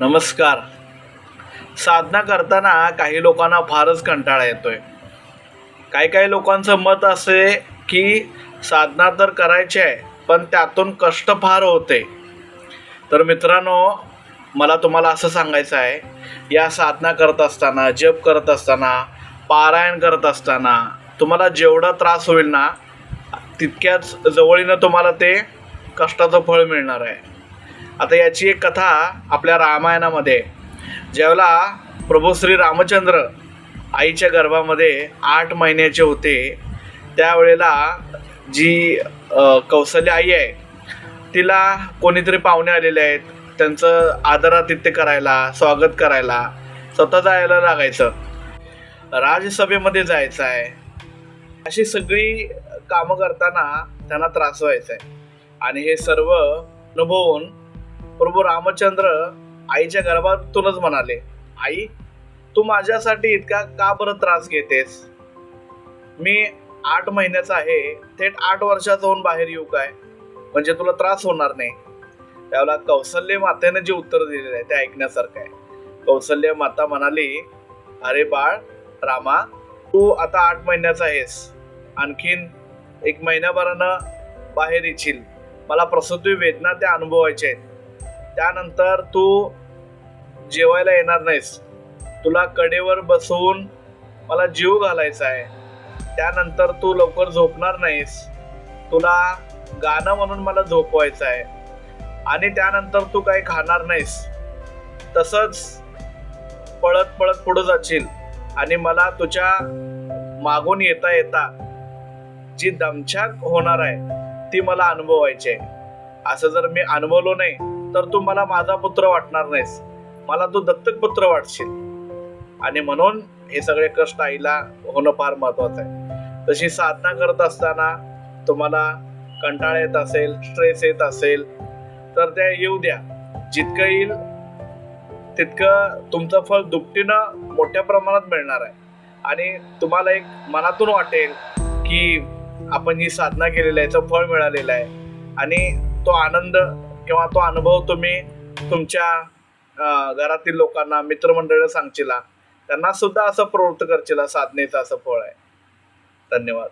नमस्कार. साधना करताना काही लोकांना फारच कंटाळा येतोय. काही काही लोकांचं मत असे की साधना तर करायची आहे, पण त्यातून कष्ट फार होते. तर मित्रांनो, मला तुम्हाला असं सांगायचं आहे, या साधना करत असताना, जप करत असताना, पारायण करत असताना तुम्हाला जेवढा त्रास होईल ना, तितक्याच जवळीनं तुम्हाला ते कष्टाचं फळ मिळणार आहे. आता याची एक कथा आपल्या रामायणामध्ये ज्यावेळेला प्रभू श्री रामचंद्र आईच्या गर्भामध्ये 8 महिन्याचे होते, त्यावेळेला जी कौसल्य आई आहे, तिला कोणीतरी पाहुणे आलेले आहेत, त्यांचं आदरातिथ्य करायला, स्वागत करायला स्वतः जायला लागायचं. राजसभेमध्ये जायचं आहे, अशी सगळी कामं करताना त्यांना त्रास व्हायचा आहे. आणि हे सर्व अनुभवून प्रभू रामचंद्र आईच्या गर्भातूनच म्हणाले, आई, तू माझ्यासाठी इतका का बरं त्रास घेतेस? मी 8 महिन्याचा आहे, थेट 8 वर्षाचा होऊन बाहेर येऊ काय? म्हणजे तुला त्रास होणार नाही. त्यावेळेला कौसल्य मातेने जे उत्तर दिलेलं आहे ते ऐकण्यासारखं आहे. कौसल्य माता म्हणाली, अरे बाळ रामा, तू आता 8 महिन्याचा आहेस, आणखीन 1 महिन्याभरानं बाहेर येशील. मला प्रसूती वेदना त्या अनुभवायच्या आहेत. त्यानंतर तू जेवायला येणार नाहीस, तुला कडेवर बसवून मला जीव घालायचा आहे. त्यानंतर तू लवकर झोपणार नाहीस, तुला गाणं म्हणून मला झोपवायचं आहे. आणि त्यानंतर तू काही खाणार नाहीस, तसंच पळत पळत पुढे जाशील आणि मला तुझ्या मागून येता येता जी दमछाक होणार आहे ती मला अनुभवायची आहे. असं जर मी अनुभवलो नाही तर तू मला माझा पुत्र वाटणार नाहीस, मला तू दत्तक पुत्र वाटशील. आणि म्हणून हे सगळे कष्ट आईला होणं फार महत्वाचं आहे. तशी साधना करत असताना तुम्हाला कंटाळा येत असेल, स्ट्रेस येत असेल, तर त्या येऊ द्या. जितकं येईल तितकं तुमचं फळ दुपटीनं मोठ्या प्रमाणात मिळणार आहे. आणि तुम्हाला एक मनातून वाटेल की आपण ही साधना केलेली आहे, याचं फळ मिळालेलं आहे. आणि तो आनंद किंवा तो अनुभव तुम्ही तुमच्या घरातील लोकांना, मित्रमंडळीला सांगशीला, त्यांना सुद्धा असं प्रवृत्त करशीला, साधनेचं असं फळ आहे. धन्यवाद.